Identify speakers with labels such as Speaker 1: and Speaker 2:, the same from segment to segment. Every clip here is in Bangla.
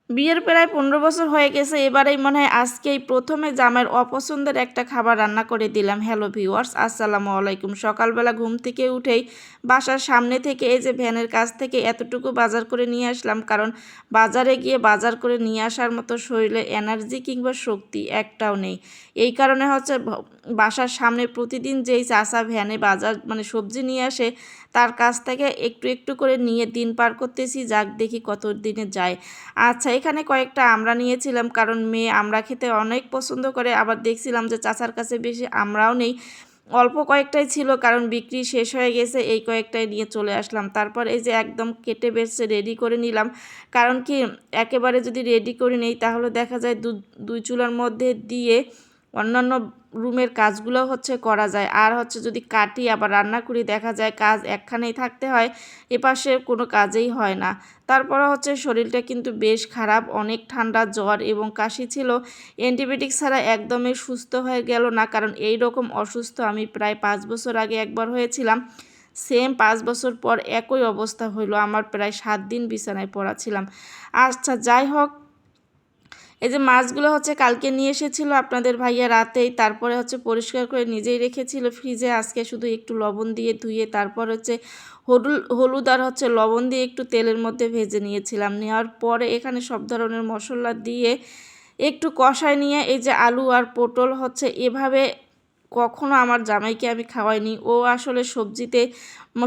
Speaker 1: বিয়ের প্রায় 15 বছর হয়ে গেছে, এবারেই মনে হয় আজকেই প্রথমে জামাইয়ের অপছন্দের একটা খাবার রান্না করে দিলাম। হ্যালো ভিউয়ার্স, আসসালামু আলাইকুম। সকালবেলা ঘুম থেকে উঠেই বাসার সামনে থেকে এই যে ভ্যানের কাছ থেকে এতটুকু বাজার করে নিয়ে আসলাম, কারণ বাজারে গিয়ে বাজার করে নিয়ে আসার মতো শরীরে এনার্জি কিংবা শক্তি একটাও নেই। এই কারণে হচ্ছে বাসার সামনে প্রতিদিন যেই চাচা ভ্যানে বাজার মানে সবজি নিয়ে আসে, তার কাছ থেকে একটু একটু করে নিয়ে দিন পার করতেছি, যাক দেখি কত দিনে যায়। আচ্ছা, এখানে কয়েকটা আমড়া নিয়েছিলাম, কারণ মেয়ে আমড়া খেতে অনেক পছন্দ করে। আবার দেখছিলাম যে চাচার কাছে বেশি আমড়াও নেই, অল্প কয়েকটাই ছিল, কারণ বিক্রি শেষ হয়ে গেছে। এই কয়েকটাই নিয়ে চলে আসলাম। তারপর এই যে একদম কেটে বেছে রেডি করে নিলাম, কারণ কি একেবারে যদি রেডি করে নেই তাহলে দেখা যায় দুই চুলার মধ্যে দিয়ে অন্যান্য রুমের কাজগুলো হচ্ছে করা যায়। আর হচ্ছে যদি কাটি আবার রান্না করি দেখা যায় কাজ একখানেই থাকতে হয়, এপাশে কোনো কাজেই হয় না। তারপরে হচ্ছে শরীরটা কিন্তু বেশ খারাপ, অনেক ঠান্ডা, জ্বর এবং কাশি ছিল। অ্যান্টিবায়োটিক ছাড়া একদমই সুস্থ হয়ে গেল না, কারণ এই রকম অসুস্থ আমি প্রায় 5 বছর আগে একবার হয়েছিলাম। সেম 5 বছর পর একই অবস্থা হইলো, আমার প্রায় 7 দিন বিছানায় পড়া ছিলাম। আচ্ছা যাই হোক, এই যে মাছগুলো হচ্ছে কালকে নিয়ে এসেছিল আপনাদের ভাইয়া রাতেই, তারপরে হচ্ছে পরিষ্কার করে নিজেই রেখেছিল ফ্রিজে। আজকে শুধু একটু লবণ দিয়ে ধুয়ে তারপর হচ্ছে হলুদ আর হচ্ছে লবণ দিয়ে একটু তেলের মধ্যে ভেজে নিয়েছিলাম। নেওয়ার পরে এখানে সব ধরনের মশলা দিয়ে একটু কষায় নিয়ে এই যে আলু আর পটল হচ্ছে এভাবে কখনো আমার জামাইকে আমি খাওয়াইনি। ও আসলে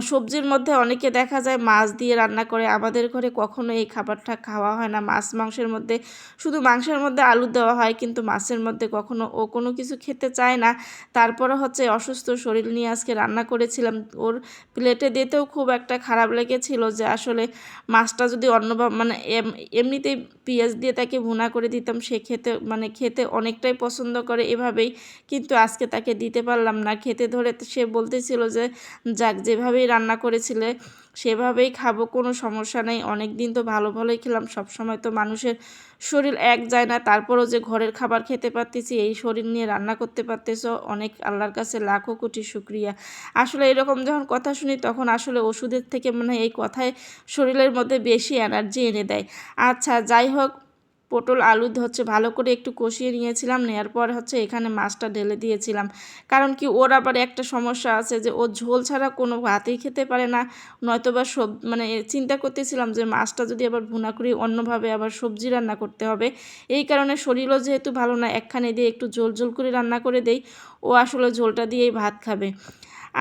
Speaker 1: সবজির মধ্যে অনেকে দেখা যায় মাছ দিয়ে রান্না করে, আমাদের ঘরে কখনো এই খাবারটা খাওয়া হয় না। মাছ মাংসের মধ্যে শুধু মাংসের মধ্যে আলু দেওয়া হয়, কিন্তু মাছের মধ্যে কখনো ও কোনো কিছু খেতে চায় না। তারপরে হচ্ছে অসুস্থ শরীর নিয়ে আজকে রান্না করেছিলাম, ওর প্লেটে দিতেও খুব একটা খারাপ লেগেছিল যে আসলে মাছটা যদি অন্যভাবে মানে এমনিতেই পেঁয়াজ দিয়ে তাকে ভুনা করে দিতাম, সে খেতে অনেকটাই পছন্দ করে এভাবেই, কিন্তু আজকে তাকে দিতে পারলাম না। খেতে ধরে সে বলতেছিল যে যাক, যেভাবেই রান্না করেছিলে সেভাবেই খাবো, কোনো সমস্যা নেই। অনেক দিন তো ভালো ভালোই খেলাম, সবসময় তো মানুষের শরীর এক যায় না। তারপরও যে ঘরের খাবার খেতে পারতেছি, এই শরীর নিয়ে রান্না করতে পারতেছো, অনেক আল্লাহর কাছে লাখো কোটি শুক্রিয়া। আসলে এরকম যখন কথা শুনি তখন আসলে ওষুধের থেকে মনে হয় এই কথায় শরীরের মধ্যে বেশি এনার্জি এনে দেয়। আচ্ছা যাই হোক, পটল আলু হচ্ছে ভালো করে একটু কষিয়ে নিয়েছিলাম, নেওয়ার পর হচ্ছে এখানে মাছটা ঢেলে দিয়েছিলাম। কারণ কি ওর আবার একটা সমস্যা আছে যে ও ঝোল ছাড়া কোনো ভাতই খেতে পারে না। নয়তোবা চিন্তা করতেছিলাম যে মাছটা যদি আবার ভুনা করি অন্যভাবে আবার সবজি রান্না করতে হবে। এই কারণে শরীরও যেহেতু ভালো না, একখানে দিয়ে একটু ঝোল ঝোল করে রান্না করে দেই, ও আসলে ঝোলটা দিয়েই ভাত খাবে।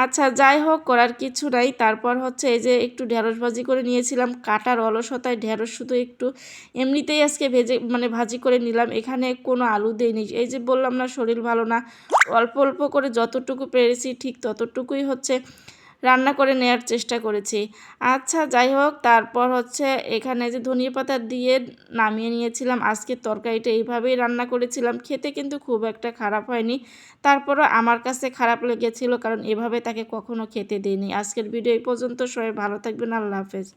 Speaker 1: আচ্ছা যাই হোক, করার কিছু নাই। তারপর হচ্ছে এই যে একটু ঢেঁড়স ভাজি করে নিয়েছিলাম, কাটার অলসতায় ঢেঁড়স শুধু একটু এমনিতেই আজকে ভাজি করে নিলাম, এখানে কোনো আলু দেইনি। এই যে বললাম না শরীর ভালো না, অল্প অল্প করে যতটুকু পেরেছি ঠিক ততটুকুই হচ্ছে রান্না করে নেয়ার চেষ্টা করেছি। আচ্ছা যাই হোক, তারপর হচ্ছে এখানে যে ধনিয়া পাতা দিয়ে নামিয়ে নিয়েছিলাম। আজকের তরকারিটা এইভাবেই রান্না করেছিলাম, খেতে কিন্তু খুব একটা খারাপ হয়নি। তারপরও আমার কাছে খারাপ লেগেছিল, কারণ এভাবে তাকে কখনো খেতে দিইনি। আজকের ভিডিও এই পর্যন্ত, সবাই ভালো থাকবেন, আল্লাহ হাফেজ।